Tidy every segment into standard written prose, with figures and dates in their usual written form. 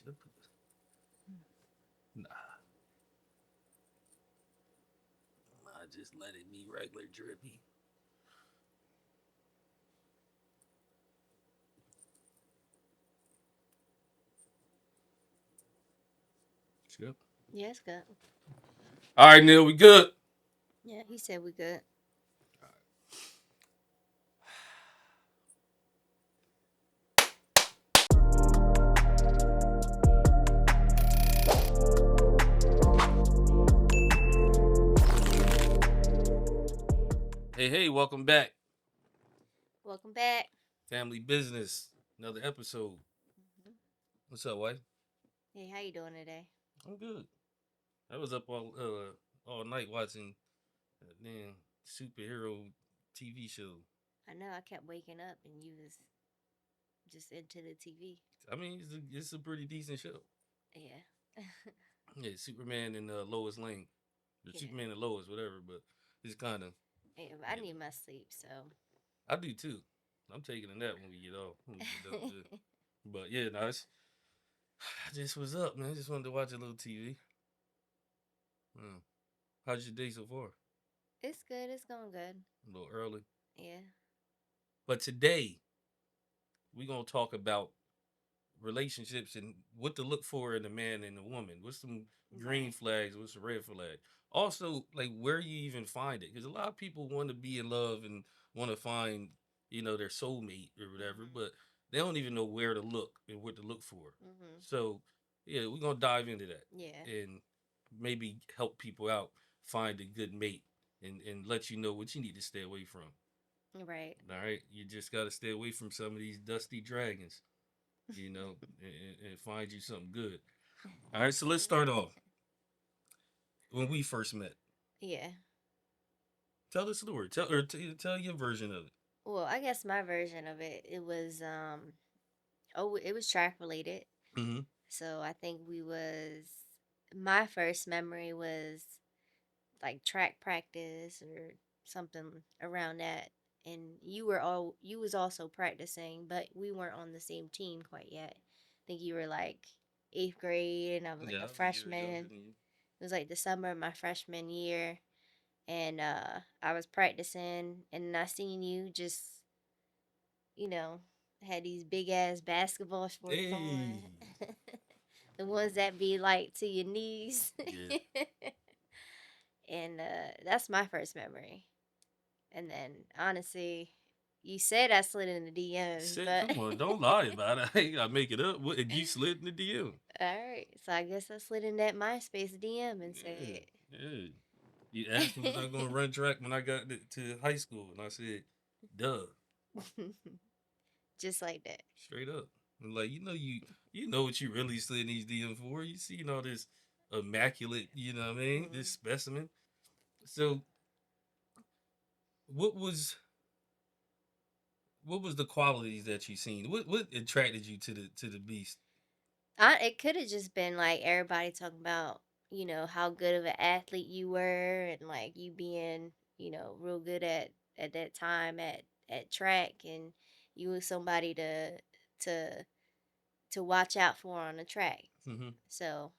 Should I put this? Nah, I just let it be regular drippy. Yep. Yeah, it's good. All right, Neil, we good. Yeah, he said we good. Hey, hey, welcome back. Welcome back. Family business. Another episode. Mhm. What's up, wife? Hey, how you doing today? I'm good. I was up all night watching that damn superhero TV show. I know I kept waking up and you was just into the TV. I mean, it's a pretty decent show. Yeah. Yeah, Superman and Lois Lane, or Yeah. Superman and Lois, whatever. But it's kind of, Yeah, I you need know, my sleep, so. I do too. I'm taking a nap when we get off. When we get done too. But yeah, no, I just was up, man. I just wanted to watch a little TV. Hmm. How's your day so far? It's good. It's going good. A little early. Yeah. But today we're gonna talk about relationships and what to look for in a man and a woman. What's some green Right. flags? What's the red flag? Also, like where you even find it, because a lot of people want to be in love and want to find, their soulmate or whatever, Mhm. but they don't even know where to look and what to look for. Mhm. So, yeah, we're gonna dive into that Yeah. and maybe help people out find a good mate and let you know what you need to stay away from. Right. All right, you just got to stay away from some of these dusty dragons, and find you something good. All right, so let's start off when we first met. Yeah. Tell the story. Tell your version of it. Well, I guess my version of it, it was it was track related. Mm-hmm. So I think my first memory was like track practice or something around that. And you was also practicing, but we weren't on the same team quite yet. I think you were like eighth grade and I was like Yeah, a I was a year freshman. younger than you. It was like the summer of my freshman year, and I was practicing and I seen you just, you know, had these big ass basketball shorts on. Hey. The ones that be like to your knees. Yeah. And that's my first memory. And then honestly, you said I slid in the DMs, Shit, but come on, don't lie about it. I ain't gotta make it up. What, and you slid in the DM. all right. So I guess I slid in that MySpace DM and Yeah, said, yeah. You asked me was I gonna run track when I got to high school, and I said, "Duh," just like that. straight up. And like you know what you really slid in these DMs for. You seen all this immaculate, you know what I mean? This Mm. specimen. So what was what was the qualities that you seen? What attracted you to the beast? It could have just been like everybody talking about, how good of an athlete you were and like you being, real good at that time at track, and you was somebody to to watch out for on the track. Mm-hmm. So,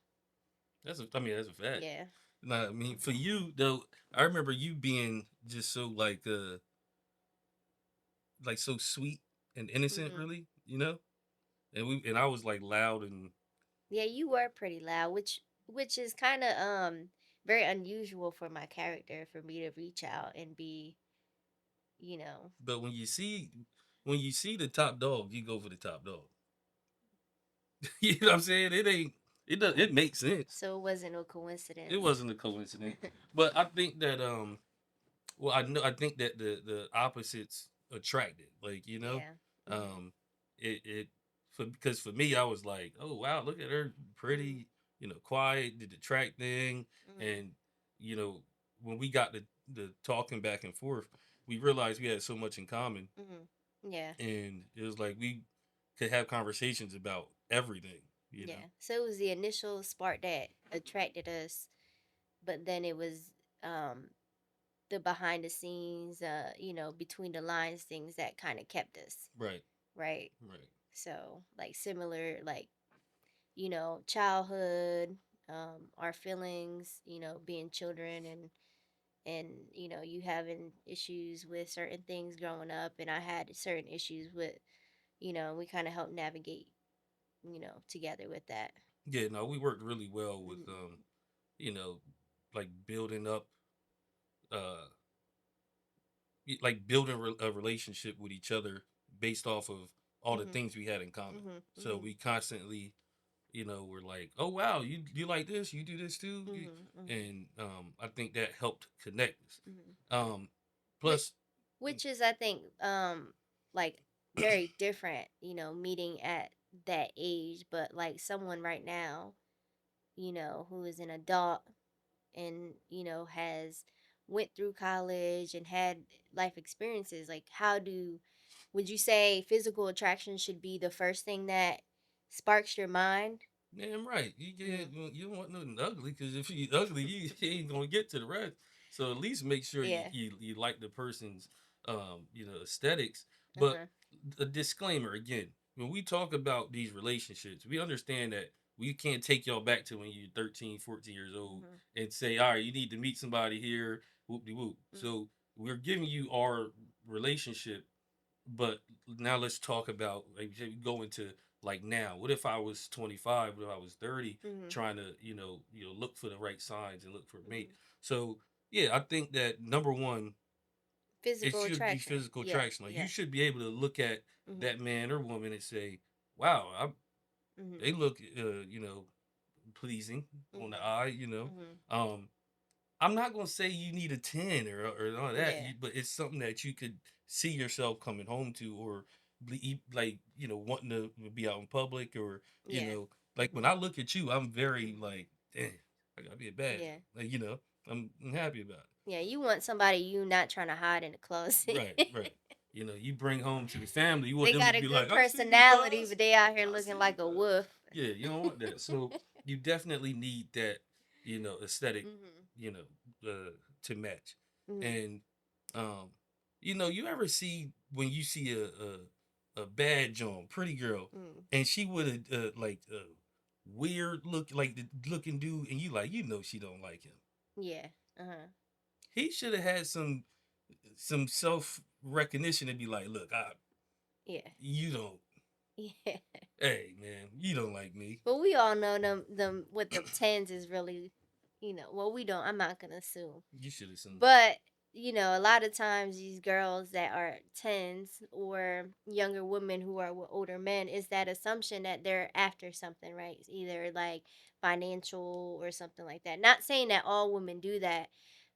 That's a fact. yeah. Nah, I mean for you though, I remember you being just so like so sweet and innocent, Mhm. really, and I was like loud and Yeah, you were pretty loud, which is kind of very unusual for my character for me to reach out and be, you know. but when you see the top dog, you go for the top dog. You know what I'm saying? It makes sense. So it wasn't a It coincidence. wasn't a coincidence. But I think that I think that the opposites attracted. Like, Yeah. Mhm. um it because for me I was like, "Oh wow, look at her Mhm. pretty, quiet, did the track thing." Mhm. And you know, when we got the talking back and forth, we realized we had so much in common, Mhm. Yeah. and it was like we could have conversations about everything. Yeah. So it was the initial spark that attracted us, but then it was um the behind the scenes, between the lines things that kind of kept us, Right. right? Right. So, like similar, like childhood, our feelings, being children, and you having issues with certain things growing up, and I had certain issues with, we kind of help navigate, together with that. Yeah, no, we worked really well with Mhm. you know, like building up uh like building a relationship with each other based off of all the Mhm. things we had in common. Mhm. So Mhm. we constantly, were like, "Oh wow, you like this? You do this too?" Mhm. Mhm. And I think that helped connect us. Mhm. Um, Which, plus, which is, I think, like very different, meeting at that age, but like someone right now, who is an adult and has went through college and had life experiences, like how do would you say physical attraction should be the first thing that sparks your mind? damn right, Mm. you don't want nothing ugly because if you ugly, you ain't gonna get to the rest. So at least make sure Yeah. you like the person's aesthetics. But Uh-huh. a disclaimer again, when we talk about these relationships, we understand that we can't take y'all back to when you're 13, 14 years old Mhm. and say, all right, you need to meet somebody here, whoop de whoop. Mhm. So we're giving you our relationship, but now let's talk about, like, go into like now. What if I was 25? What if I was 30, Mhm. trying to look for the right signs and look for a mate? Mhm. So yeah, I think that number one, it Physical should be attraction. physical Yeah. attraction. Like you Yeah. should be able to look at Mhm. that man or woman and say, "Wow, Mhm. they look, pleasing on the Mhm. eye." Mhm. Um, I'm not gonna say you need a 10 or all that, Yeah. but it's something that you could see yourself coming home to, or like wanting to be out in public, or Yeah. like when Mhm. I look at you, I'm very Mhm. like, damn, I gotta be a bad Yeah. dude. Like I'm happy about Yeah, you want somebody you not trying to hide in the it. closet. Right, right. You bring home to the family, you want They them to got a be good like, I see you, personality, cuz. but they out here I looking see you, like a cuz. wolf. Yeah, you don't want that. So you definitely need that, aesthetic, Mhm. you know, to match. Mhm. And um, you ever see when you see a bad Joan, pretty girl, Mhm. and she would like weird look, like the looking dude, and you like, she don't like him. Yeah. Uh-huh. He should have had some self recognition to be like, look, Yeah. you don't. Yeah. Hey man, you don't like me. But we all know them what them tens is really, well, we don't. I'm not gonna assume. You should have seen. But, a lot of times these girls that are tens or younger women who are with older men is that assumption that they're after something, right? It's either like financial or something like that. Not saying that all women do that,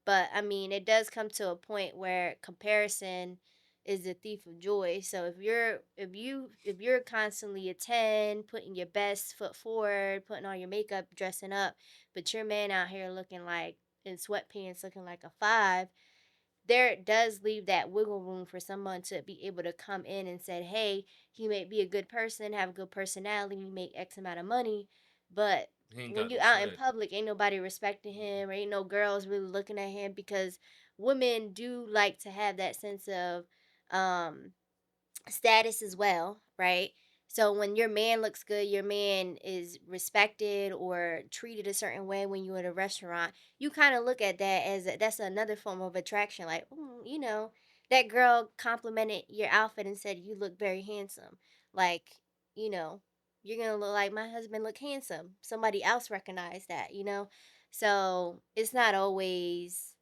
but I mean, it does come to a point where comparison is the thief of joy. So if you're constantly a 10, putting your best foot forward, putting on your makeup, dressing up, but your man out here looking like in sweatpants, looking like a 5, there does leave that wiggle room for someone to be able to come in and say, hey, he may be a good person, have a good personality, make X amount of money, but He ain't when got you no out in swag. public, ain't nobody respecting him, or ain't no girls really looking at him, because women do like to have that sense of um status as well, right? So when your man looks good, your man is respected or treated a certain way when you're at a restaurant, you kind of look at that as that's another form of attraction. Like, that girl complimented your outfit and said you look very handsome. Like, you know, you're gonna look like my husband look handsome. Somebody else recognized that. So it's not always.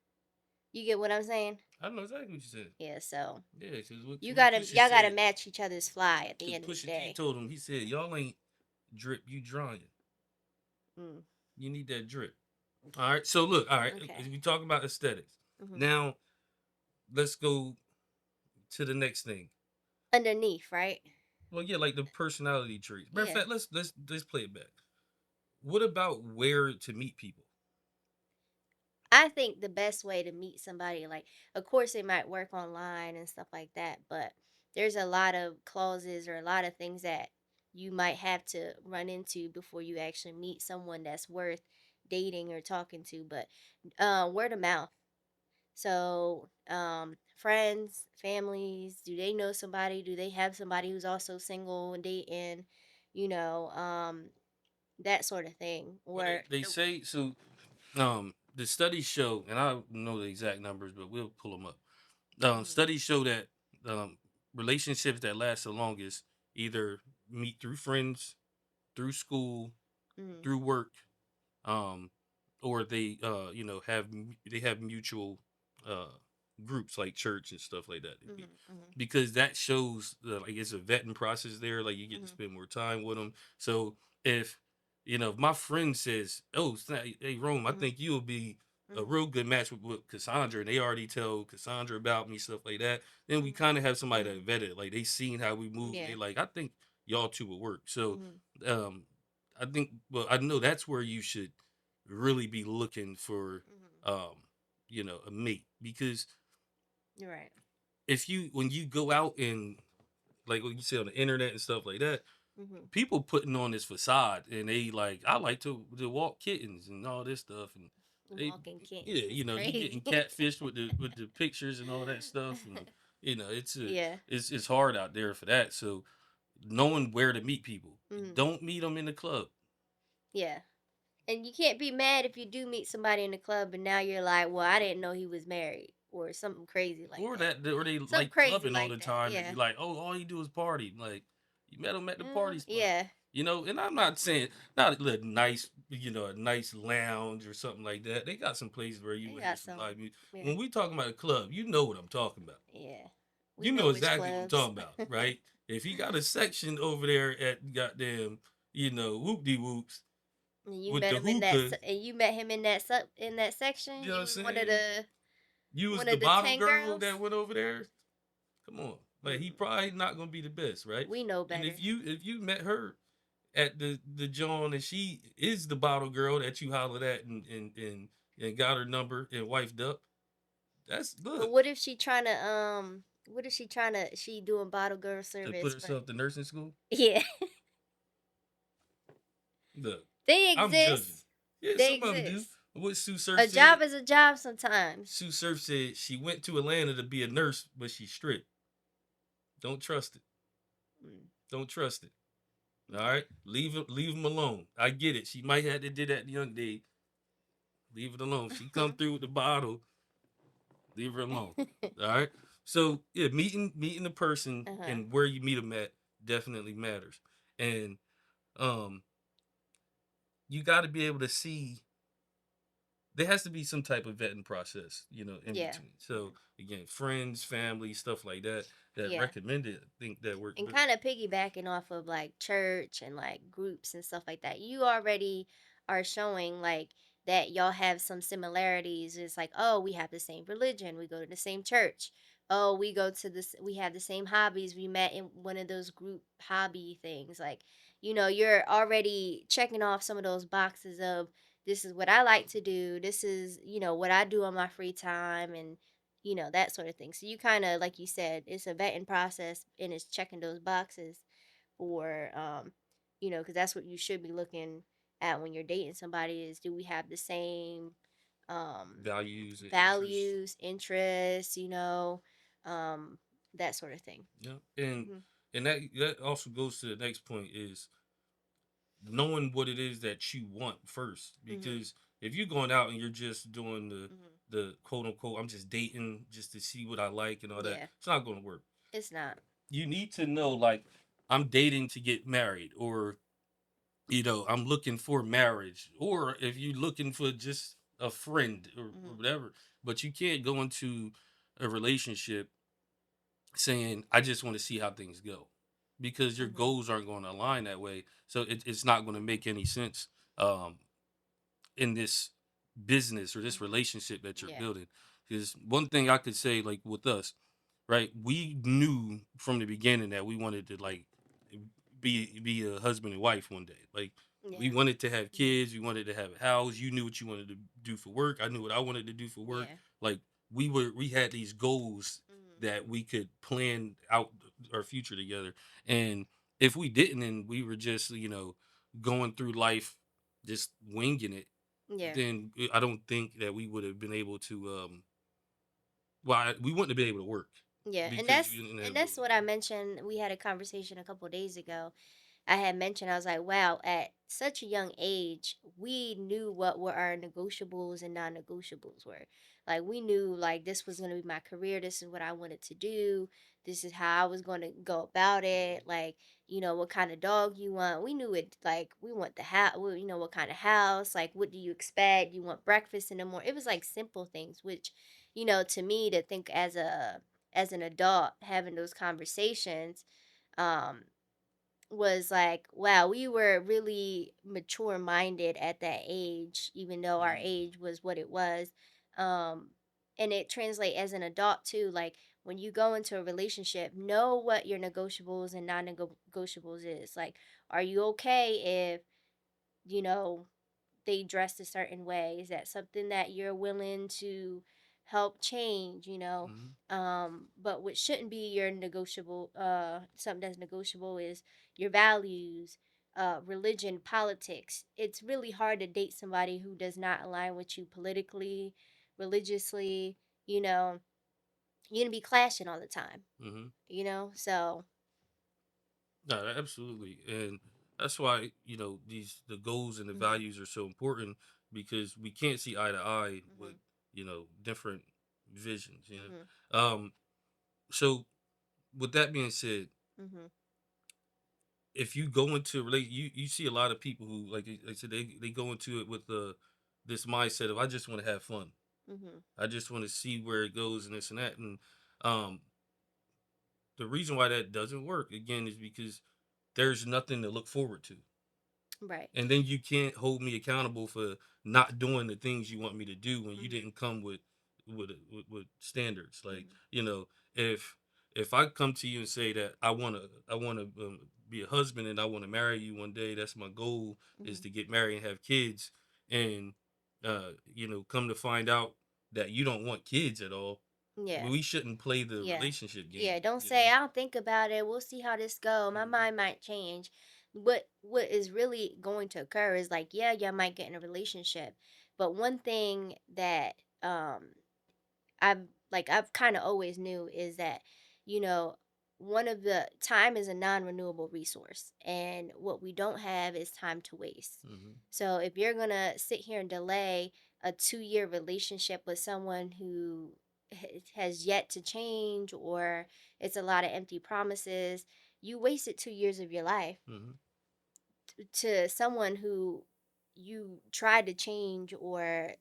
You get what I'm saying? I know exactly what you said. Yeah. So Yeah, because what you what gotta Pusha y'all gotta said. match each other's fly at the Because end of the Pusha T day. told him, he said, y'all ain't drip, you drawing. Mm, You need that drip. All right. So look, all right. okay. We talk about aesthetics. Hmm. Now let's go to the next thing. Underneath, right? Well, yeah, like the personality traits. Matter of Yeah. fact, let's play it back. What about where to meet people? I think the best way to meet somebody, like, of course, it might work online and stuff like that, but there's a lot of clauses or a lot of things that you might have to run into before you actually meet someone that's worth dating or talking to. But word of mouth. So, friends, families, do they know somebody? Do they have somebody who's also single and dating? You know, that sort of thing. Well, Or they say so. The studies show, and I don't know the exact numbers, but we'll pull them up. mhm, Studies show that um, relationships that last the longest either meet through friends, through school, mhm, through work, um, or they they have mutual uh, groups like church and stuff like that. mhm, mhm, Because that shows like it's a vetting process there. Like you get to mhm, spend more time with them. So if if my friend says, "Oh, hey Rome, I mhm, think you'll be a mhm, real good match with Cassandra," and they already tell Cassandra about me, stuff like that, then we mhm, kind of have somebody that mhm. vetted. Like they seen how we move. Yeah. They like, I think y'all two will work. So Mhm, um I think, well, I know that's where you should really be looking for mhm. um a mate, because You're right. if you when you go out and like what you say on the internet and stuff like that, Mhm. people putting on this facade and they like, I like to walk kittens and all this stuff, and they Walking yeah, kittens is you crazy. getting catfished with the pictures and all that stuff, and Yeah. it's hard out there for that. So knowing where to meet people, Mhm. don't meet them in the club. Yeah. And you can't be mad if you do meet somebody in the club and now you're like, "Well, I didn't know he was married," or something crazy like Or that. that, or they Something like crazy clubbing all like the that. time, and Yeah. you're like, oh, all you do is party. Like you met them at the party spot, Yeah. And I'm not saying not a little nice, a nice lounge or something like that. They got some places where you They will hear got some some. live music. Yeah. When we talking about a club, you know what I'm talking about. Yeah. We You know know which exactly what I'm clubs. talking about, right? If you got a section over there at goddamn, whoop de whoops And you with met the him in that hookah, and you met him in that in that section. you know what You I'm was saying? You was one the of the bottle 10 girl girls. that went over there. Come on, like he Mm, probably not gonna be the best, right? we know And better. if you met her at the John and she is the bottle girl that you hollered at and got her number and wifed up, that's But look what if she doing bottle girl to put service for herself to nursing school. yeah. Look, They I'm judging. exist. Yeah, They some of them do. exist. What Sue Surf A said. job is a job sometimes. Sue Surf said she went to Atlanta to be a nurse, but she's strict. Don't trust it. Mm, Don't trust it. All okay. right, leave him alone. I get it. She might have to do that young day. Leave it alone. She come through with the bottle. Leave her alone. All right. So yeah, meeting the person Uh-huh. and where you meet them at definitely matters. And um, you got to be able to see. There has to be some type of vetting process, in Yeah. between. So again, friends, family, stuff like that that Yeah. recommended. I think that works. And kind of piggybacking off of like church and like groups and stuff like that, you already are showing like that y'all have some similarities. It's like, oh, we have the same religion, we go to the same church, oh, we go to this, we have the same hobbies, we met in one of those group hobby things. Like, you're already checking off some of those boxes of this is what I like to do, this is, what I do on my free time, and that sort of thing. So you kind of, like you said, it's a vetting process and it's checking those boxes for, because that's what you should be looking at when you're dating somebody is do we have the same Values and interests. values, interests, um, that sort of thing. Yeah, and Hmm. that also goes to the next point is knowing what it is that you want first. Hmm. Because if you're going out and you're just doing Hmm. the quote unquote, I'm just dating just to see what I like and all that, Yeah, it's not going to work. it's not. You need to know, like, I'm dating to get married, or I'm looking for marriage, or if you're looking for just a friend or Hmm. whatever. But you can't go into a relationship saying, I just want to see how things go, because your Hmm. goals aren't going to align that way. So it's not going to make any sense um, in this business or this Hmm. relationship that you're Yeah. building. Because one thing I could say, like with us, right, we knew from the beginning that we wanted to like be a husband and wife one day. Like we Yeah. wanted to have Hmm. kids, we wanted to have a house. You knew what you wanted to do for work. I knew what I wanted to do for work. Yeah. Like we had these goals Hmm. that we could plan out our future together. And if we didn't, and we were just going through life just winging it, Yeah. then I don't think that we would have been able to. We wouldn't have been able to work Yeah, and because that's you didn't and have that's those. what I mentioned. We had a conversation a couple days ago. I had mentioned, I was like, wow, at such a young age, we knew what were our negotiables and non-negotiables were. Like we knew like this was gonna be my career, this is what I wanted to do, this is how I was gonna go about it, Mhm. like, what kind of dog you want. We knew it like we want the house, what kind of house, like what do you expect? You want breakfast in the morning. It was like simple things, which, to me to think as an adult having those conversations, um was like, wow, we were really mature minded at that age, even though our Mhm. age was what it was. Um, and it translates as an adult too. Like when you go into a relationship, know what your negotiables and non negotiables is. Like, are you okay if, you know, they dressed a certain way? Is that something that you're willing to help change, Mhm. But what shouldn't be your negotiable, something that's negotiable is your values, religion, politics. It's really hard to date somebody who does not align with you politically, religiously, you know, you're gonna be clashing all the time, Mhm. so No, absolutely, and that's why these the goals and the mhm, values are so important because we can't see eye to eye with mhm, different visions. mhm, So with that being said, mhm, if you go into relate, you see a lot of people who like I said they go into it with this mindset of I just want to have fun, mhm, I just want to see where it goes and this and that, and um the reason why that doesn't work again is because there's nothing to look forward to. right, And then you can't hold me accountable for not doing the things you want me to do when you mhm, didn't come with standards. Like, mhm, if I come to you and say that I want to be a husband and I want to marry you one day, that's my goal, is mhm, to get married and have kids, and come to find out that you don't want kids at all, yeah. we shouldn't play the Yeah. relationship Yeah, game, don't you know? say I'll think about it. We'll see how this go. My Mhm. mind might change. What is really going to occur is like, yeah, y'all might get in a relationship. But one thing that I've kind of always knew is that, you know, one of the time is a non-renewable resource, and what we don't have is time to waste. Mhm. So if you're gonna sit here and delay a 2-year relationship with someone who has yet to change, or it's a lot of empty promises, you wasted 2 years of your life Mhm. to someone who you tried to change, or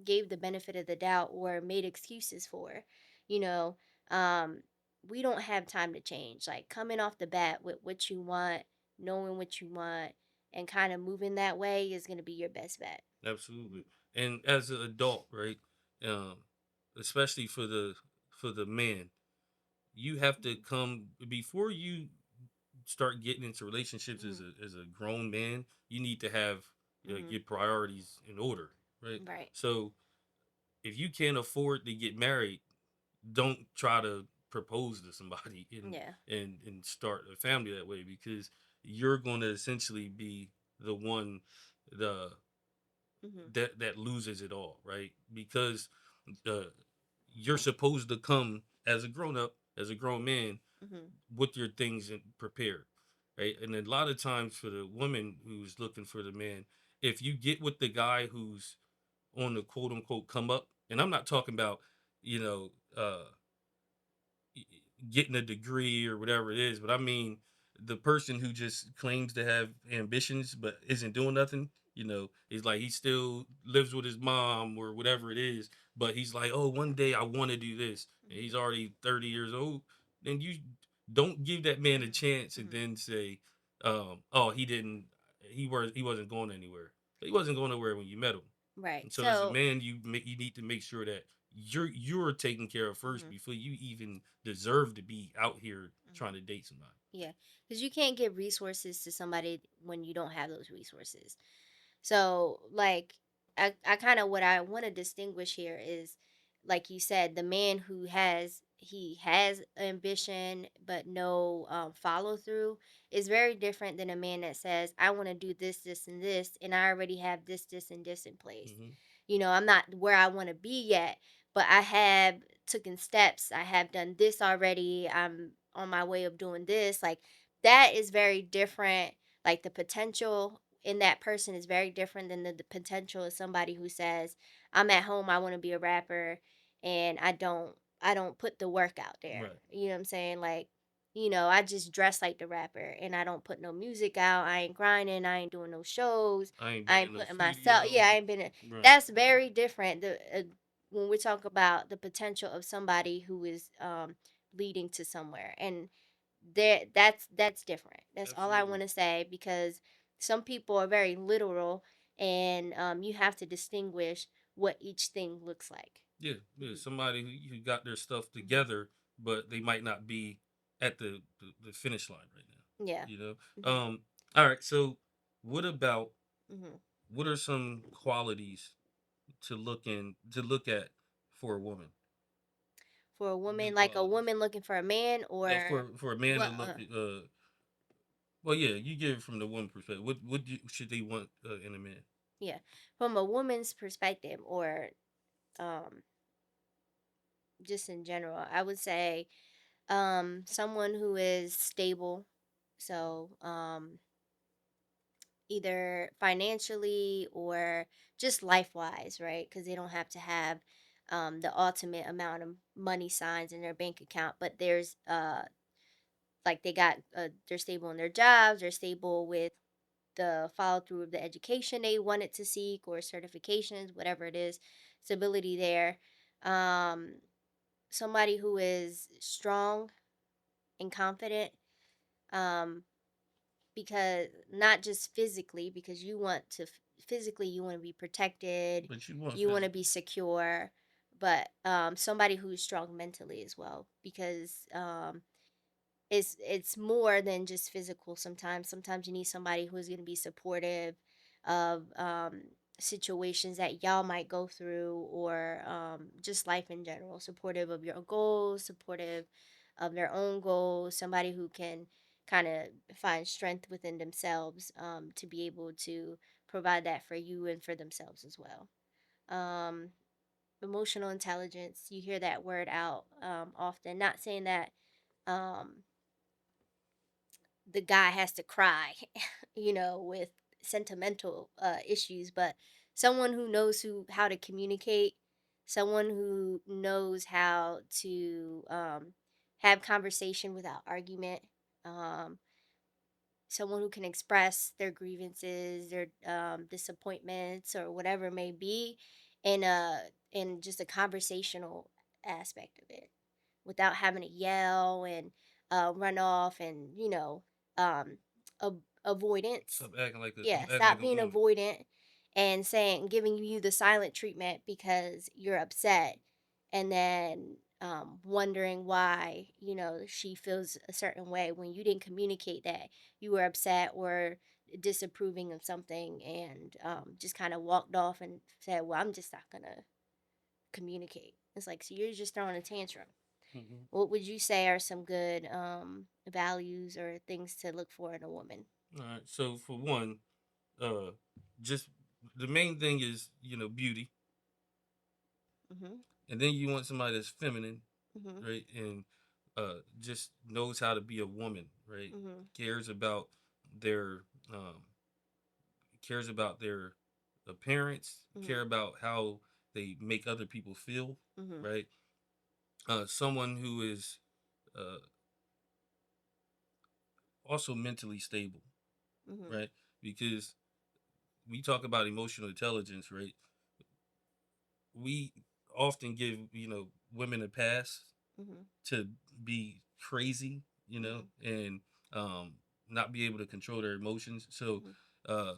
gave the benefit of the doubt or made excuses for. You know, um, we don't have time to change. Like coming off the bat with what you want, knowing what you want, and kind of moving that way is going to be your best bet. Absolutely. And as an adult, right? Um, Especially for the man, you have to Mhm. come before you start getting into relationships as Mhm. a grown man. You need to have Mhm. your priorities in order, right? Right. So if you can't afford to get married, don't try to propose to somebody and Yeah. and start a family that way because you're going to essentially be the one the Mhm. that loses it all, right? Because uh, you're supposed to come as a grown up, as a grown man, Mhm. with your things prepared, right? And a lot of times for the woman who's looking for the man, if you get with the guy who's on the quote unquote come up, and I'm not talking about, you know, getting a degree or whatever it is, but I mean the person who just claims to have ambitions but isn't doing nothing. He's like he still lives with his mom or whatever it is, but he's like, oh, one day I want to do this, and he's Mhm. already 30 years old. Then you don't give that man a Mhm. chance and Mhm. then say, oh, he wasn't going anywhere. He wasn't going nowhere when you met him. Right. And so as a So. man, you need to make sure that you're taken care of first Mhm. before you even deserve to be out here trying Mhm. to date somebody. Yeah, because you can't give resources to somebody when you don't have those resources. So, like, I kind of what I want to distinguish here is, like you said, the man who has ambition but no follow through is very different than a man that says, I want to do this, this, and this, and I already have this, this, and this in place. Hmm. I'm not where I want to be yet, but I have taken steps. I have done this already. I'm on my way of doing this. Like that is very different. Like the potential in that person is very different than the potential of somebody who says, "I'm at home, I want to be a rapper, and I don't put the work out there." Right. You know what I'm saying? Like, I just dress like the rapper and I don't put no music out. I ain't grinding. I ain't doing no shows. I ain't I been ain't in no putting myself. studio. Yeah, I ain't been. Right. That's very different. When we talk about the potential of somebody who is leading to somewhere, and that's different. That's all I Absolutely. want to say, because some people are very literal, and you have to distinguish what each thing looks like. Yeah, yeah. Mhm. Somebody who got their stuff together, but they might not be at the finish line right now. Yeah. You know. Hmm. All right. So, what about Hmm. what are some qualities to look at for a woman? For a woman, Good like a qualities. woman looking for a man, No, or for a man to what? look. Well, yeah, you give it from the woman perspective. Should they want in a man? Yeah, from a woman's perspective, or um, just in general, I would say someone who is stable. So either financially or just life wise, right? Because they don't have to have the ultimate amount of money signs in their bank account, but there's like they're stable in their jobs, they're stable with the follow through of the education they wanted to seek, or certifications, whatever it is, stability there. Um, Somebody who is strong and confident. Um, because not just physically, because you want to physically, you want to be protected, But you want you want to physical. be secure, but somebody who's strong mentally as well, because it's more than just physical. Sometimes you need somebody who's going to be supportive of situations that y'all might go through, or just life in general, supportive of your goals, supportive of their own goals, somebody who can kind of find strength within themselves, to be able to provide that for you and for themselves as well. um, Emotional intelligence, you hear that word out often, not saying that um, the guy has to cry, with sentimental issues, but someone who knows how to communicate, someone who knows how to have conversation without argument, um, someone who can express their grievances, their disappointments, or whatever it may be, in just a conversational aspect of it, without having to yell and run off, and um, avoidance. Stop acting like Yeah, like stop a being woman. avoidant and giving you the silent treatment because you're upset, and then wondering why she feels a certain way when you didn't communicate that you were upset or disapproving of something, and just kind of walked off and said, "Well, I'm just not gonna communicate." It's like, so you're just throwing a tantrum. Hmm. What would you say are some good values or things to look for in a woman? All right. So for one, uh, just the main thing is beauty, Mhm. and then you want somebody that's feminine, Mhm. right, and just knows how to be a woman, right? Mhm. Cares about their um cares about their appearance, care Mhm. about how they make other people feel, Mhm. right? Someone who is uh also mentally stable, Mhm. right? Because we talk about emotional intelligence, right? We often give women a pass Mhm. to be crazy, Mhm. and um, not be able to control their emotions. So, Mhm. uh,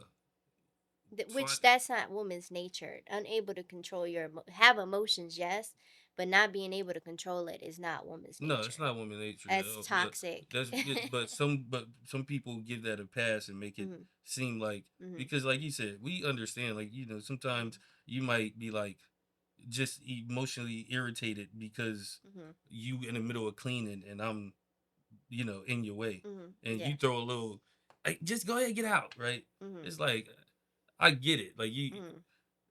fun. Which that's not woman's nature. Unable to control have emotions, yes, but not being able to control it is not woman's No, it's nature. not woman nature. That's But toxic. that's but some people give that a pass and make it Mhm. seem like, Mhm. because like you said, we understand, like sometimes Mhm. you might be like just emotionally irritated because Mhm. you in the middle of cleaning and I'm in your way, Mhm. and you Yeah. throw a little, like, just go ahead and get out, right? Mhm. It's like, I get it, like Mhm.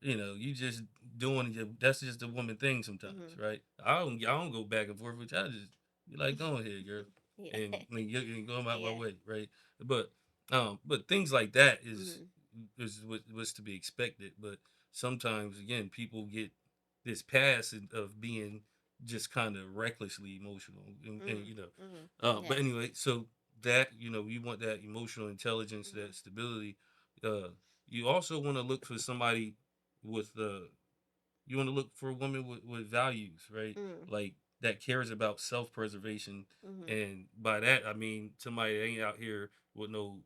you just doing that's just a woman thing sometimes, Mhm. right? I don't go back and forth with you. I just be like, go ahead, girl. Yeah. and you're going out my Yeah. way, right? But but things like that Mhm. is what was to be expected. But sometimes again, people get this pass of being just kind of recklessly emotional, and Mhm. Mhm. but Yes. anyway, so that you want that emotional intelligence, that Mhm. stability. Uh, you also want to look for somebody with you want to look for a woman with values, right? Mhm. Like that cares about self preservation, Mhm. and by that I mean somebody that ain't out here with no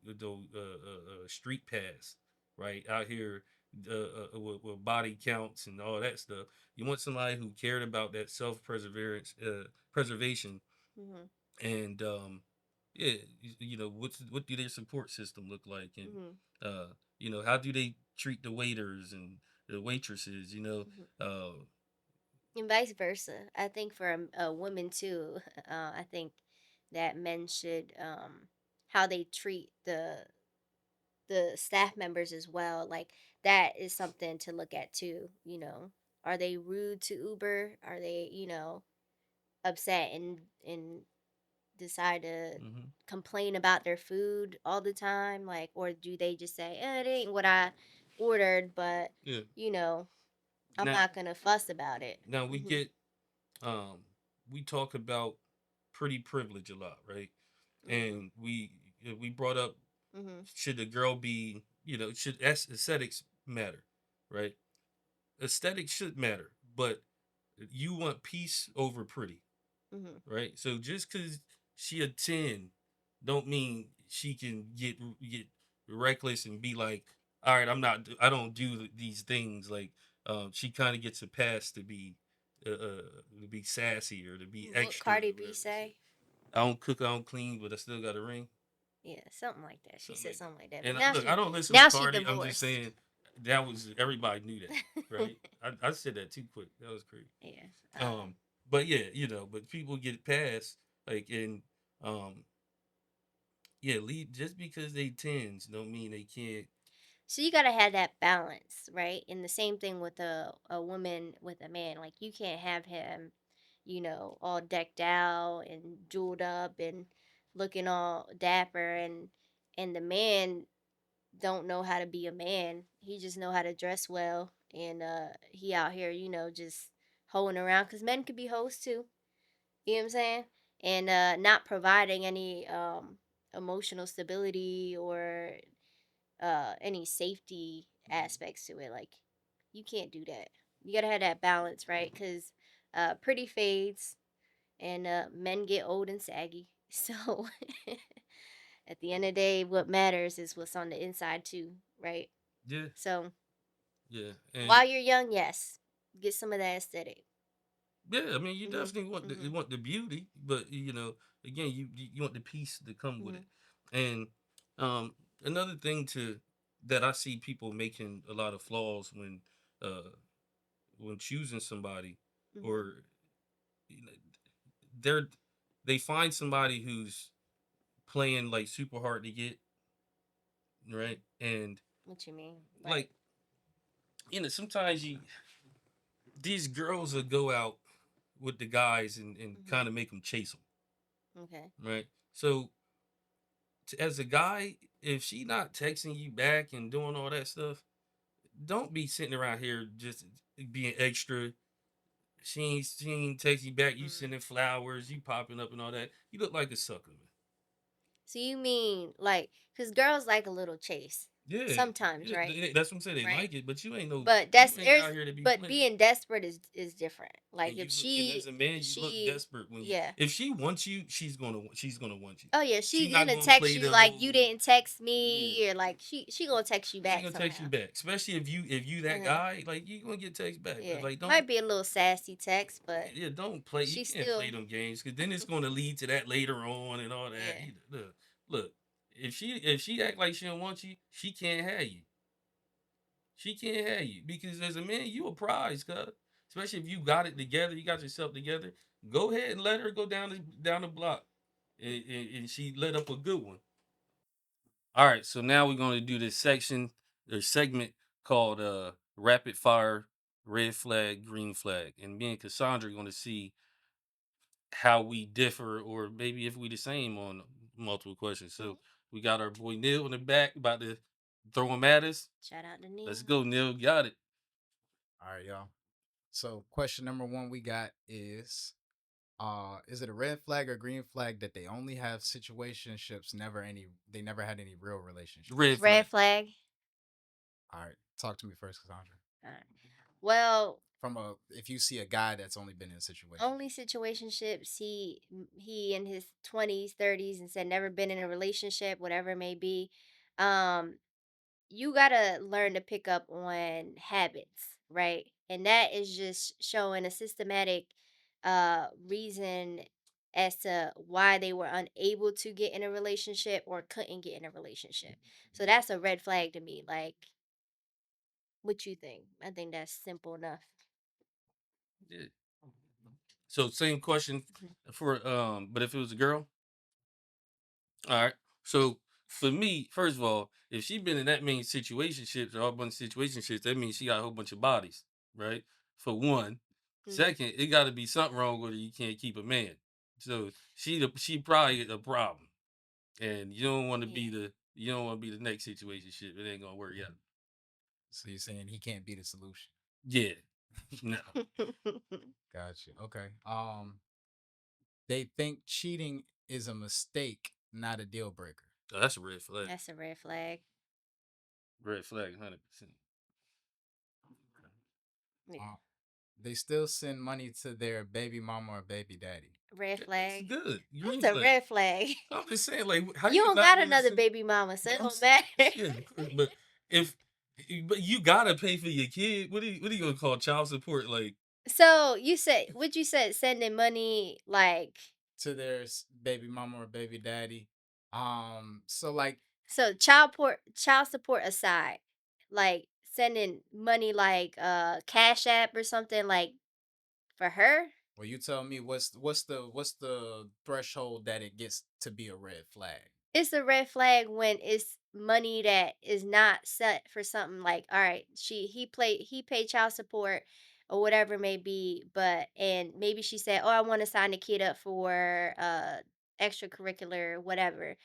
street pass, right? Out here with body counts and all that stuff. You want somebody who cared about that self perseverance, preservation, Mhm. and yeah, what do their support system look like, and Mhm. how do they treat the waiters and the waitresses, Mhm. uh And vice versa. I think for a woman too. I think that men should how they treat the staff members as well. Like that is something to look at too. Are they rude to Uber? Are they upset and decide to mhm. complain about their food all the time? Like, or do they just say, it ain't what I ordered, but Yeah. you know, I'm Now, not gonna fuss about it. now we Mhm. get um we talk about pretty privilege a lot, right? Mhm. And we brought up, Mhm. should the girl be, should aesthetics matter, right? Aesthetics should matter, but you want peace over pretty, Mhm. right? So just because she a 10 don't mean she can get reckless and be like, all right, I don't do these things. Like she kind of gets a pass to be sassy or to be What extra Cardi or B whatever. So say? I don't cook, I don't clean, but I still got a ring. Yeah, something like that. She Something said like something like that. that. But And now look, I she don't listen to now she Cardi. I'm just divorced. saying that was everybody knew that, right? I said that too quick. That was crazy. Yeah. Um, but yeah, but people get past like in um yeah, lead just because they tens don't mean they can't. So you gotta have that balance, right? And the same thing with a woman with a man. Like you can't have him, all decked out and jeweled up and looking all dapper and the man don't know how to be a man. He just know how to dress well and he out here, just hoeing around cuz men could be hoes too. You know what I'm saying? And not providing any emotional stability or any safety aspects to it. Like you can't do that. You gotta have that balance, right? Because pretty fades and men get old and saggy. So at the end of the day, what matters is what's on the inside too, right? Yeah, So yeah, and while you're young, yes, get some of that aesthetic. yeah. I mean, you Mhm. definitely you Mhm. want the beauty, but again, you want the peace to come with it. Mhm. And um, another thing to that I see people making a lot of flaws uh when choosing somebody, Mhm. or you know, they're they find somebody who's playing like super hard to get, right? And What you mean? like Like, sometimes these girls will go out with the guys and mhm. kind of make them chase them, Okay. right? So as a guy, if she not texting you back and doing all that stuff, don't be sitting around here just being extra. She ain't texting you back. You Mm. sending flowers, you popping up and all that. You look like a sucker, man. So you mean like, cause girls like a little chase Yeah, sometimes, yeah, right? that's what I'm saying. They Right. like it, but But you that's ain't there's out here to be but playing. being desperate is different. Like And if you look, and as a man, you look she desperate when yeah. if she wants you, she's gonna want you. Oh yeah, She she not gonna gonna text play you the like you whole, didn't text yeah. me or like she gonna text you She back gonna text you somehow. back, especially if you that Uh-huh. guy, like you gonna get text back. But Yeah. like don't, Might be a little sassy text, but yeah, don't play. You she can't play still them games because then it's gonna lead to that later on and all that. yeah. Look, if she act like she don't want you, she can't have you. She can't have you because as a man, you a prize, cuz. Especially if you got it together, you got yourself together. Go ahead and let her go down the block, and she let up a good one. All right, so now we're going to do this section or segment called rapid fire, red flag, green flag, and me and Cassandra are going to see how we differ or maybe if we the same on multiple questions. Mhm. So we got our boy Neil in the back about to throw him at us. Shout out to Let's Neil. go, Neil. Got it. All right, y'all. So question number one we got is it a red flag or green flag that they only have situationships, they never had any real relationships? Red Red flag. flag. All right. Talk to me first, Cassandra. All right. Well, If you see a guy that's only been in a situation. only situationships. He in his 20s, 30s, and said never been in a relationship, whatever it may be. Um, you gotta learn to pick up on habits, right? And that is just showing a systematic reason as to why they were unable to get in a relationship or couldn't get in a relationship. So that's a red flag to me. Like, what you think? I think that's simple enough. Yeah. So same question Mhm. for but if it was a girl, all right. So for me, first of all, if she been in that many situationships or a whole bunch of situationships, that means she got a whole bunch of bodies, right? For one. Mhm. Second, it got to be something wrong with her. You can't keep a man. So she probably a problem, and Yeah. you don't want to be the next situationship. It ain't gonna work out. So you're saying he can't be the solution. Yeah, no, Gotcha. Okay. They think cheating is a mistake, not a deal breaker. oh, that's a red flag. That's a red flag. Red flag, 100%. Yeah. Uh, they still send money to their baby mama or baby daddy. Red That's flag. good. Green That's a flag. red flag. I'm just saying, like, how You you don't not got want to another send? baby mama, so it I'm don't s- matter. yeah, but if but you gotta pay for your kid. What are you gonna call child support? Like, So you said what you said sending money like To their baby mama or baby daddy. So like, so child support aside, like sending money like Cash App or something like for her. well, you tell me what's the threshold that it gets to be a red flag? It's a red flag when it's money that is not set for something like all right, he paid child support or whatever it may be, but and maybe she said, "Oh, I want to sign the kid up for extracurricular whatever."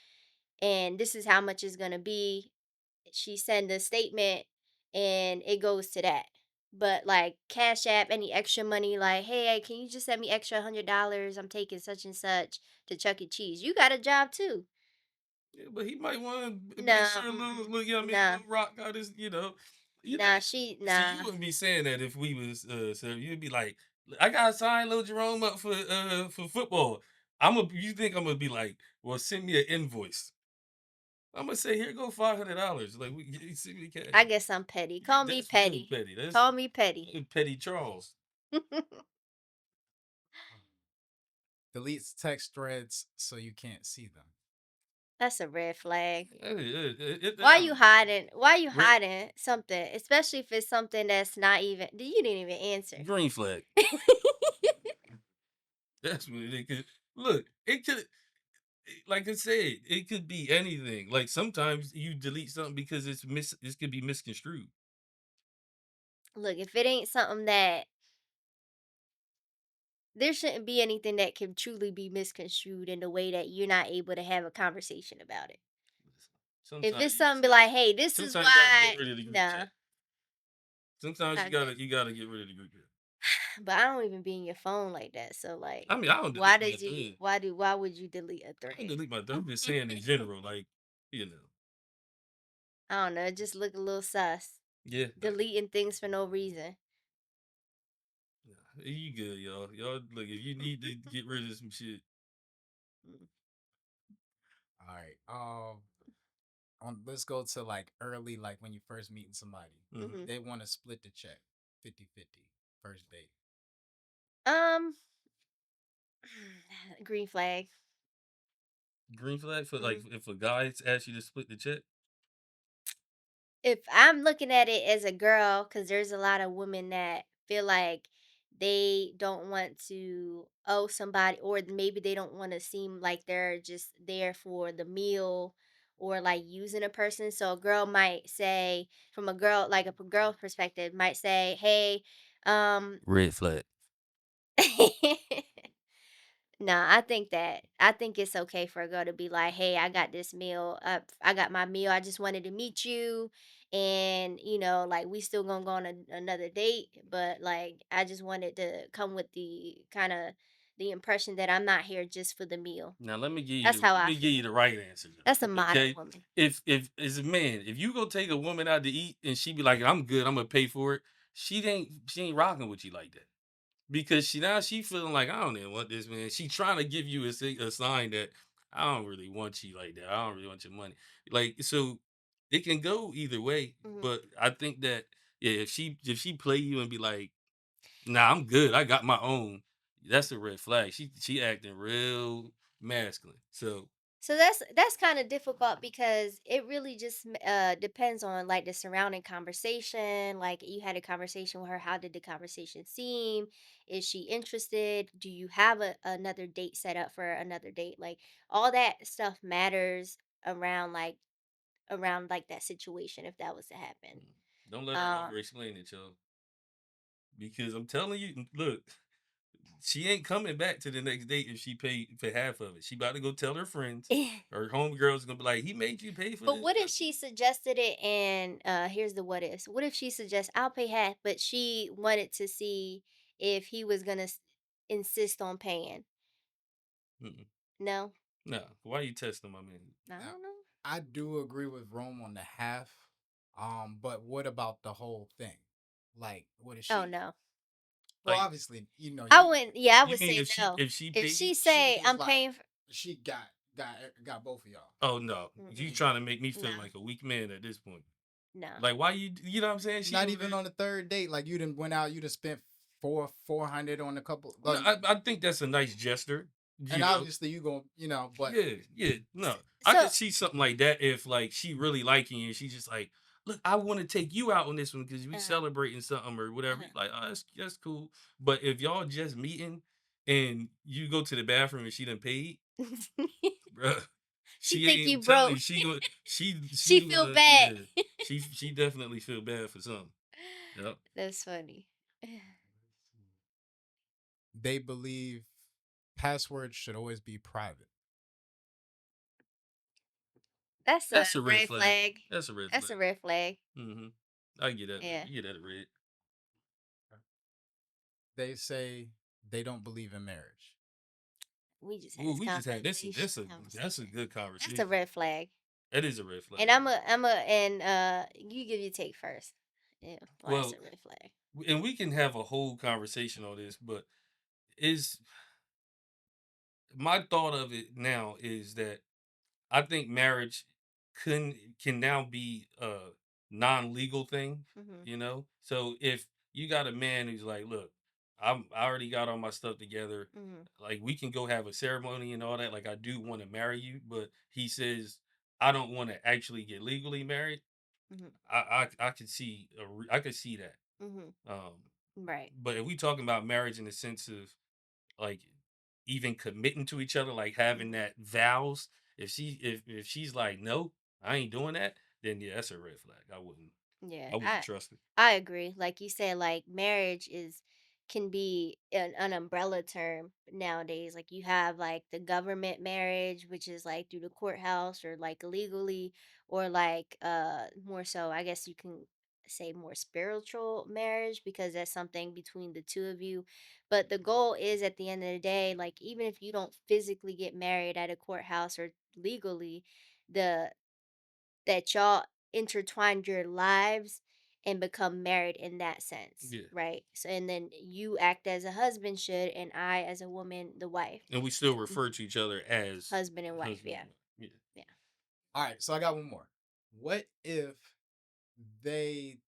And this is how much it's going to be. She send a statement and it goes to that. But like Cash App, any extra money, like, hey, can you just send me extra $100? I'm taking such and such to Chuck E. Cheese. You got a job too. yeah, but he might want to make Nah, sure mm-mm. little, you know what I mean, Nah, little Rock got his, you know. See, you nah. wouldn't be saying that if we was, so you'd be like, I gotta sign Lil Jerome up for football. You think I'm gonna be like, well, send me an invoice. I'm gonna say, here go $500. Like, send me cash. I guess I'm petty. Call me That's real petty. petty. That's Call me petty. petty Charles. Deletes text threads so you can't see them. That's a red flag. I Why you don't- hiding? Why you Red, hiding something? Especially if it's something that's not even. You didn't even answer. green flag. That's what it could. Look, it could. Like I said, it could be anything. Like sometimes you delete something because this could be misconstrued. Look, if it ain't something that there shouldn't be anything that can truly be misconstrued in the way that you're not able to have a conversation about it. If Sometimes it's something be like, hey, this is sometimes you gotta why get rid of the group nah, chat. Sometimes I guess. you gotta get rid of the group chat. But I don't even be in your phone like that. So like I mean, I don't why delete my does you thread. why would you delete a I don't thread? delete my thread. I'm just saying in general, like, you know. I don't know, it just look a little sus. Yeah. Deleting things for no reason. You good, y'all. Y'all look, if you need to get rid of some shit. Mm. All right. Let's go to like early, like when you first meeting somebody. Mhm. They want to split the check 50-50 first date. Um green flag. Green flag for like Mm. if a guy asks you to split the check. If I'm looking at it as a girl, because there's a lot of women that feel like they don't want to owe somebody, or maybe they don't want to seem like they're just there for the meal or like using a person. So a girl might say, from a girl, like a girl perspective, might say, hey, Red flag. No, I think it's okay for a girl to be like, "Hey, I got this meal. I got my meal. I just wanted to meet you, and like we still gonna go on another date, but like I just wanted to come with the kind of the impression that I'm not here just for the meal." Now That's how let I me give you feel. the right answer That's a though. modern Okay. woman. If as a man, if you go take a woman out to eat and she be like, I'm good, I'm gonna pay for it, she ain't rocking with you like that. Because she feeling like I don't even want this man. She trying to give you a sign that I don't really want you like that. I don't really want your money. Like so it can go either way. Hmm. But I think that yeah, if she play you and be like, nah, I'm good. I got my own. That's a red flag. She acting real masculine. So So that's kind of difficult because it really just depends on like the surrounding conversation. Like you had a conversation with her, how did the conversation seem? Is she interested? Do you have another date set up for another date? Like all that stuff matters around like that situation if that was to happen. don't let her Uh, over explain it, y'all. Because I'm telling you, look, she ain't coming back to the next date if she paid for half of it. She about to go tell her friends. Her homegirls gonna be like, he made you pay for but this. what if she suggested it and here's the what ifs. What if she suggests I'll pay half, but she wanted to see if he was gonna insist on paying? Mm-mm. No, Nah, why you testing my man? I Now, don't know. I do agree with Rome on the half. But what about the whole thing? Like, what is Oh she? no, Well, Like, obviously, I wouldn't. Yeah, I you would mean say no. if she If paid? she she say was I'm like, paying for, she got both of y'all. Oh no, you mm-mm, trying to make me feel no, like a weak man at this point? no. Like, why you know what I'm saying? She Not over even there. on the third date. Like you didn't went out. You done spent 400 on a couple. No, Like, I think that's a nice gesture. and You know, obviously you gonna but yeah, yeah. No, I So could see something like that if like she really liking you. She's just like, look, I want to take you out on this one because we uh, celebrating something or whatever. You uh, like, oh, that's cool. But if y'all just meeting and you go to the bathroom and she done paid, bruh, she she think ain't you I'm telling broke. you, She she feel gonna bad. yeah, she definitely feel bad for something. Yep. That's funny. they believe passwords should always be private. That's a That's a red red flag. flag. That's a red That's a flag. red flag. Mm-hmm. I get that. Yeah. You get that red. They say they don't believe in marriage. We just had Ooh, this we just had that's a conversation. good That's a conversation. red flag. That is a red flag. And you give your take first. Yeah, why it's Well, a red flag. and we can have a whole conversation on this, but is my thought of it now is that I think marriage can now be a non-legal thing, Mhm. you know? So if you got a man who's like, look, I already got all my stuff together. Mhm. Like we can go have a ceremony and all that. Like I do want to marry you, but he says I don't want to actually get legally married. Mhm. I could see I could see that. Mhm. Um, Right. but if we talking about marriage in the sense of like even committing to each other, like having Mhm. that vows. If she's like, no, I ain't doing that, then yeah, that's a red flag. Yeah. I wouldn't trust it. I agree. Like you said, like marriage is can be an umbrella term nowadays. Like you have like the government marriage, which is like through the courthouse or like illegally, or like more so I guess you can say more spiritual marriage because that's something between the two of you. But the goal is at the end of the day, like even if you don't physically get married at a courthouse or legally, the that y'all intertwined your lives and become married in that sense, Yeah, right? So and then you act as a husband should and I as a woman the wife. and we still Mhm. refer to each other as Husband and wife, husband yeah. and wife. Yeah, Yeah. All right, so I got one more. What if they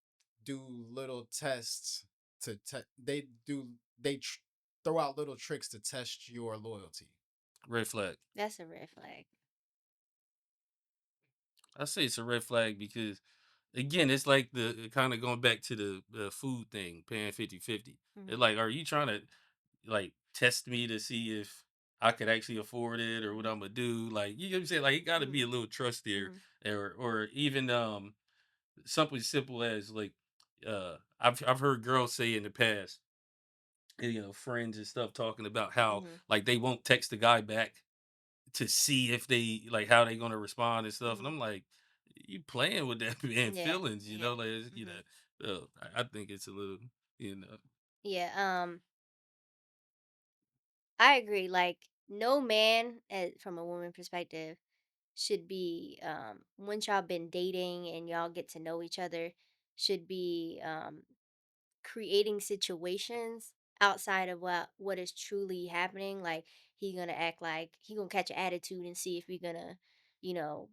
do little tests they do they throw out little tricks to test your loyalty? red flag. That's a red flag. I say it's a red flag because again, it's like the kind of going back to the food thing, paying 50-50. It's Mhm. like, are you trying to like test me to see if I could actually afford it or what Mhm. I'm gonna do? Like, you know what I'm saying? Like, it got to be Mhm. a little trust there, Mhm. or even something simple as like, I've heard girls say in the past, friends and stuff talking about how Mhm. like they won't text the guy back to see if they like how they gonna respond and stuff. And Mhm. I'm like, you playing with that man Yeah. feelings, Yeah. like Mhm. I think it's a little, you know. Yeah. I agree. Like, no man, from a woman perspective, should be once y'all been dating and y'all get to know each other, should be creating situations outside of what is truly happening. Like, he gonna act like he gonna catch an attitude and see if we gonna, you know,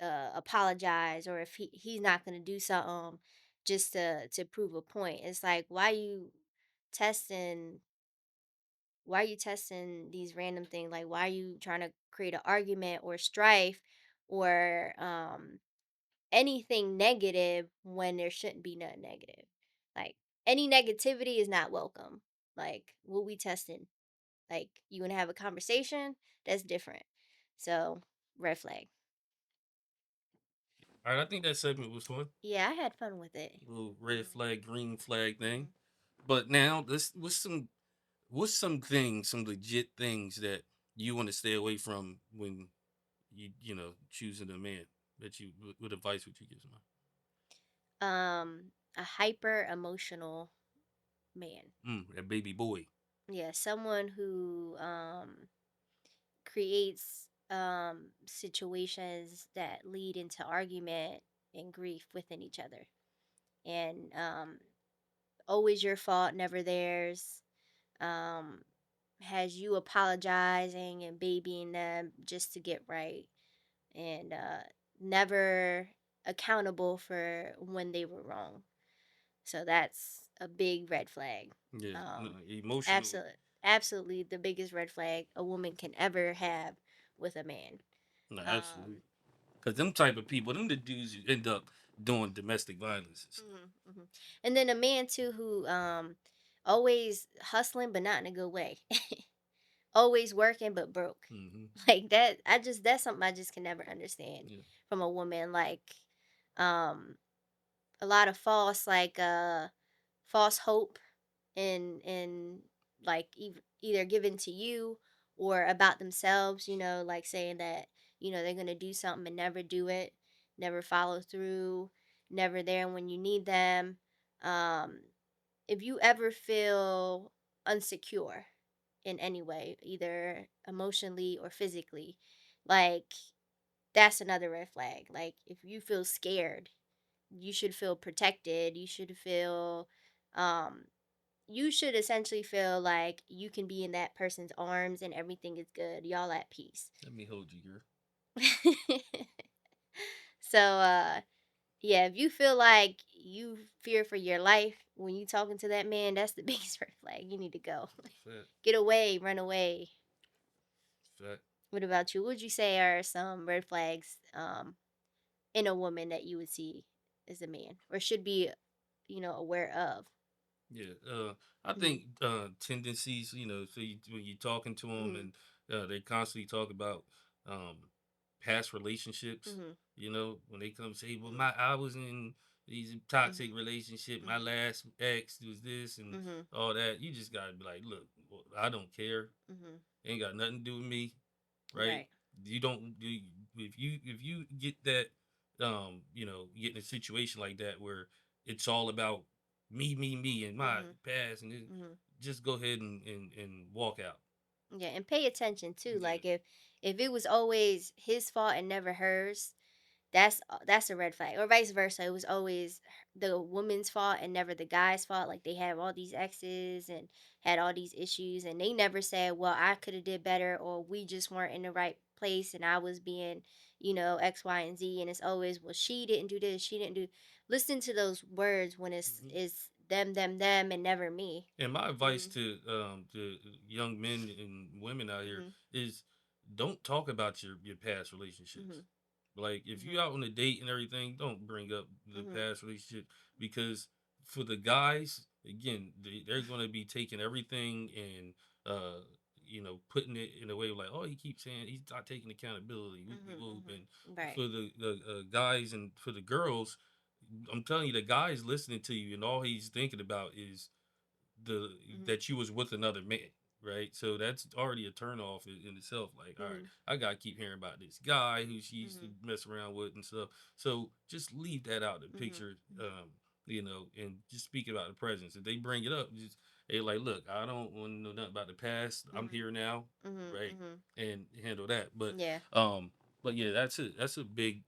apologize, or if he's not gonna do something just to prove a point. It's like, testing why are you testing these random things? Like, why are you trying to create an argument or strife, or anything negative when there shouldn't be nothing negative? Like, any negativity is not welcome. Like, what we testing? Like, you want to have a conversation? That's different. So, red flag. All right, I think that segment was fun. Yeah, I had fun with it. Little red Mhm. flag, green flag thing. Mhm. But now this what's some things, some legit things that you want to stay away from when choosing a man that you what advice would you give someone? A hyper emotional man. That baby boy. Yeah, someone who creates situations that lead into argument and grief within each other, and always your fault, never theirs. um has you apologizing and babying them just to get right, and never accountable for when they were wrong. So that's a big red flag. Yeah, no, um emotional. absolutely the biggest red flag a woman can ever have with a man. No, absolutely. Um, Because them type of people, them the dudes who end up doing domestic violence and stuff. mhm. And then a man too who always hustling but not in a good way. Always working but broke. Hmm. Like that, that's something I just can never understand Yeah. from a woman. Like, um a lot of false hope, and like, either given to you or about themselves, like saying that, they're going to do something and never do it, never follow through, never there when you need them. um if you ever feel insecure in any way, either emotionally or physically, like, that's another red flag. Like, if you feel scared, you should feel protected. Um you should essentially feel like you can be in that person's arms and everything is good. Y'all at peace. Let me hold you, girl. So, yeah, if you feel like you fear for your life when you talking to that man, that's the biggest red flag. You need to go. Fat, Get away, run away. fat. What about you? What would you say are some red flags in a woman that you would see as a man, or should be, aware of? Yeah, I Mhm. think tendencies. So when you're talking to them Mhm. and they constantly talk about um, past relationships. Mhm. When they come say, "Well, Mhm. I was in these toxic Mhm. relationship. My Mhm. last ex was this and Mhm. all that." You just gotta be like, "Look, well, I don't care. Mhm. Ain't got nothing to do with me, right? Right. You don't do if you get that get in a situation like that where it's all about me and my Mhm. past and Mhm. just go ahead and walk out. Yeah, and pay attention too. Yeah. Like, if it was always his fault and never hers, that's a red flag. Or vice versa. It was always the woman's fault and never the guy's fault. Like, they have all these exes and had all these issues, and they never said, "Well, I could have did better," or, "We just weren't in the right place and I was being, X, Y, and Z." And it's always, "Well, she didn't do this, she didn't do." Listen to those words when Mhm. it's them, and never me. And my advice Mhm. to young men and women out here Mhm. is don't talk about your past relationships. Mhm. Like if you Mhm. out on a date and everything, don't bring up the Mhm. past relationship because for the guys, again, they're going to be taking everything and uh putting it in a way like, oh, he keeps saying he's not taking accountability. Whoop de Mhm. whoop. Mhm. And Right. for the guys and for the girls, I'm telling you, the guy's listening to you, and all he's thinking about is Mhm. that you was with another man, right? So that's already a turn off in itself. Like, all right, Mhm. I gotta keep hearing about this guy who she used to Mhm. mess around with and stuff. So just leave that out of the Mhm. picture, and just speak about the presence. If they bring it up, just they like, look, I don't want to know nothing about the past. I'm Mhm. here now, Mhm. right? Mhm. And handle that. Yeah. But yeah, that's it. That's a big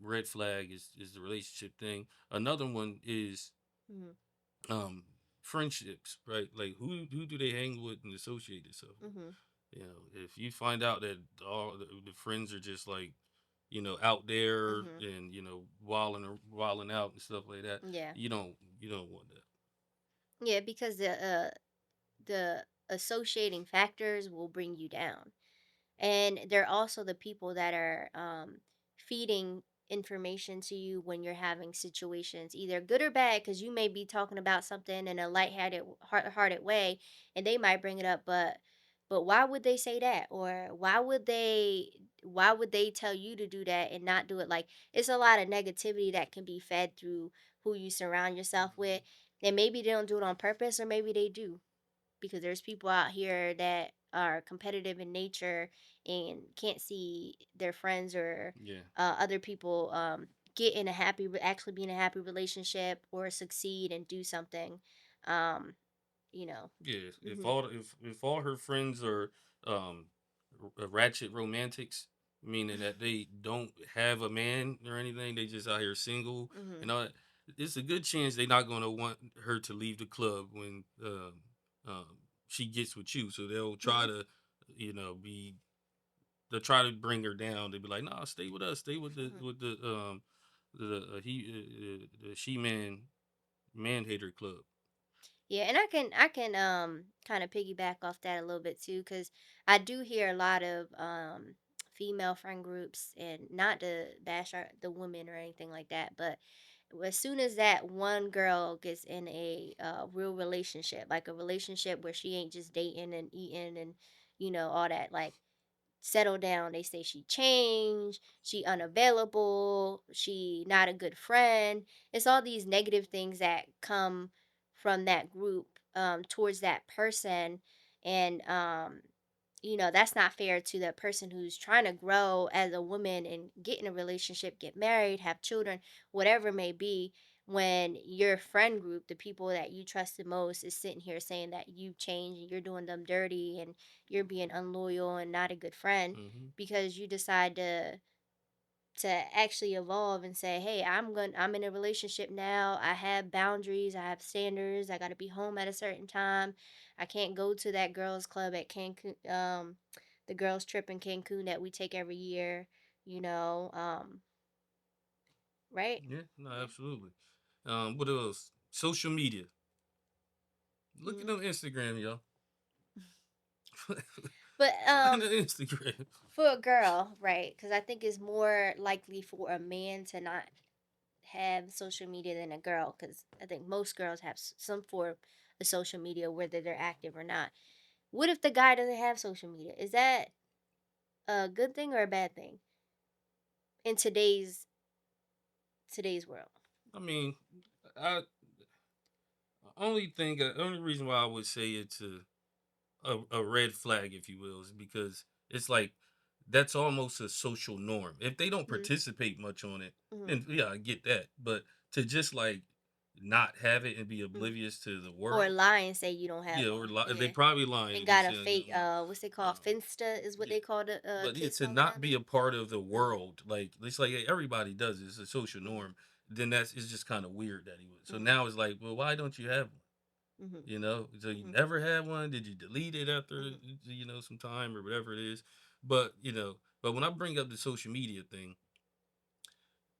red flag is the relationship thing. Another one is Mhm. um friendships, right? Like who do they hang with and associate themselves with? Mhm. If you find out that all the friends are just like, out there Mhm. and wilding out and stuff like that, Yeah. you don't want that. Yeah, because the associating factors will bring you down. And they're also the people that are feeding information to you when you're having situations, either good or bad, because you may be talking about something in a lighthearted, hearted way, and they might bring it up, but why would they say that, or why would they tell you to do that and not do it? Like, it's a lot of negativity that can be fed through who you surround yourself with, and maybe they don't do it on purpose, or maybe they do, because there's people out here that are competitive in nature and can't see their friends or Yeah. other people get in a actually be in a happy relationship or succeed and do something. um you know. Yeah, Mhm. if all her friends are um ratchet romantics, meaning that they don't have a man or anything, they just out here single Mhm. and all that, it's a good chance they're not going to want her to leave the club when um she gets with you. So they'll try Mhm. to, be they'll try to bring her down. They'll be like, "Nah, stay with us. Stay with the Mhm. the she man hater club." Yeah, and I can kind of piggyback off that a little bit too, because I do hear a lot of female friend groups, and not to bash the women or anything like that, but as soon as that one girl gets in a real relationship, like a relationship where she ain't just dating and eating and all that, like, settle down, they say she changed, she unavailable, she not a good friend. It's all these negative things that come from that group towards that person. And that's not fair to the person who's trying to grow as a woman and get in a relationship, get married, have children, whatever it may be, when your friend group, the people that you trust the most, is sitting here saying that you've changed and you're doing them dirty and you're being unloyal and not a good friend, Hmm. because you decide to actually evolve and say, hey, I'm in a relationship now, I have boundaries, I have standards, I got to be home at a certain time, I can't go to that girls club at Cancun, the girls trip in Cancun that we take every year, you know um right. Yeah, no, Yeah. absolutely. What else? Social media. Look at Hmm. them Instagram, y'all. But Find the Instagram. for a girl, right, because I think it's more likely for a man to not have social media than a girl, because I think most girls have some form of social media, whether they're active or not. What if the guy doesn't have social media? Is that a good thing or a bad thing in today's world? I mean, I only reason why I would say it's a red flag, if you will, is because it's like that's almost a social norm. If they don't Hmm. participate much on it, Hmm. then yeah, I get that. But to just like not have it and be Hmm. oblivious to the Or world, lie and say you don't have yeah, one. they Yeah. probably lying And if they got a say you fake don't lie. what's they called, Um, finsta is what yeah. they call the But yeah, kids to call it not down be there. a part of the Hmm. world, like it's like everybody does it, it's a social Hmm. norm. Then it's just kind of weird that he would. So Hmm. now it's like, well, why don't you have one? Hmm. So you Hmm. never had one? Did you delete it after Hmm. some time or whatever it is? But when I bring up the social media thing,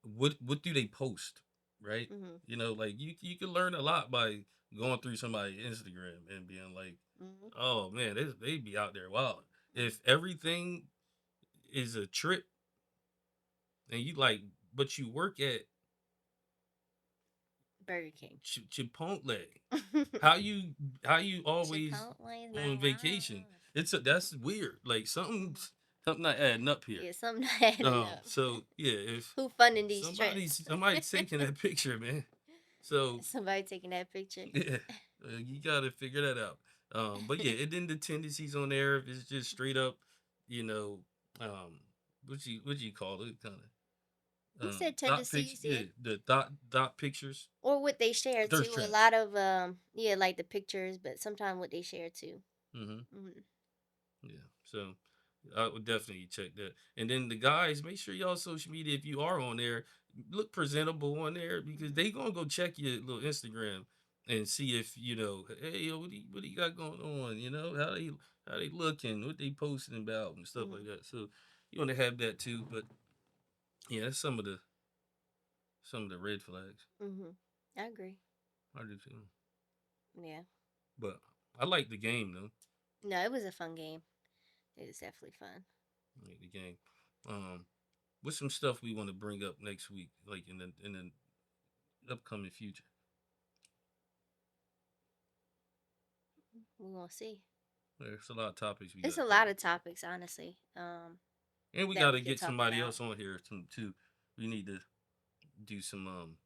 what do they post, right? Hmm. Like you can learn a lot by going through somebody's Instagram and being like, Hmm. oh man, they be out there wild. If everything is a trip and you like, but you work at Burger King. Chipotle, how you always Chipotle is my on vacation? That's weird. Like something not adding up here. Yeah, something not adding up. So yeah, if Who funding these trips? somebody's taking that picture, man. So Somebody taking that picture. yeah, You gotta figure that out. But yeah, and then the tendencies on there is just straight up, you know, um, what you call it, kind of You said dot picture, tendencies, yeah, yeah. the dot pictures, Or what they share thirst too. A traps. lot of yeah, like the pictures, but sometimes what they share too. Mm-hmm. Hmm. Yeah, so I would definitely check that. And then the guys, make sure y'all social media, if you are on there, look presentable on there because they gonna go check your little Instagram and see if hey, yo, what he got going on? How they looking, what they posting about and stuff Hmm. like that. So you want to have that too. But yeah, that's some of the red flags. Hmm. I agree. I do too. Yeah. But I like the game though. No, it was a fun game. It was definitely fun. I like the game. Um, what's some stuff we want to bring up next week, like in the upcoming future? We're gonna see. There's a lot of topics we It's got a to lot cover, of topics, honestly, and we got that to we could get talk somebody about. else on here too. We need to do some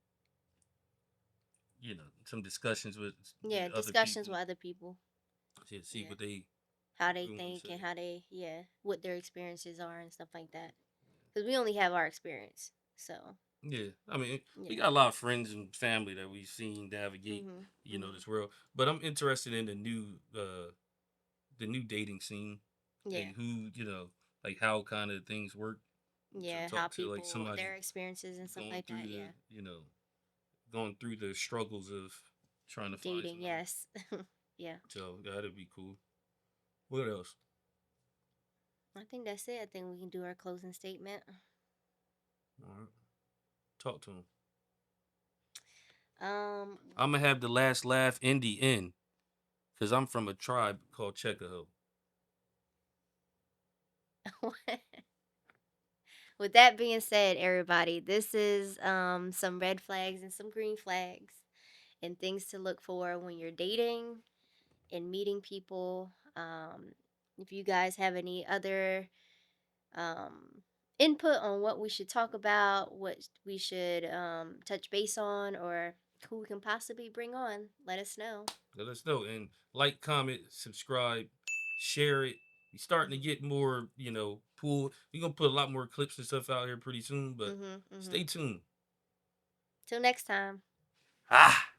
some discussions with Yeah, other discussions people with other people. to see Yeah, what they how they want to think and say. how they, yeah, what their experiences are and stuff like that. Because we only have our experience, so Yeah, I mean, we yeah. got a lot of friends and family that we've seen navigate, Mhm. Mhm. this world. But I'm interested in the new dating scene Yeah. and who, like how kind of things work. To Yeah. How talk to like people somebody their experiences and stuff going like through that. Yeah. going through the struggles of trying to find Dating. somebody. Yes. Yeah. So that'd be cool. What else? I think that's it. I think we can do our closing statement. All right. Talk to him. Um. I'm gonna have the last laugh in the end because I'm from a tribe called Checkahoe. With that being said, everybody, this is some red flags and some green flags and things to look for when you're dating and meeting people. If you guys have any other um, input on what we should talk about, what we should touch base on, or who we can possibly bring on, let us know. Let us know and like, comment, subscribe, share it. We starting to get more, pool. We're gonna put a lot more clips and stuff out here pretty soon, but Mhm. Mhm. stay tuned. Till next time. Ah.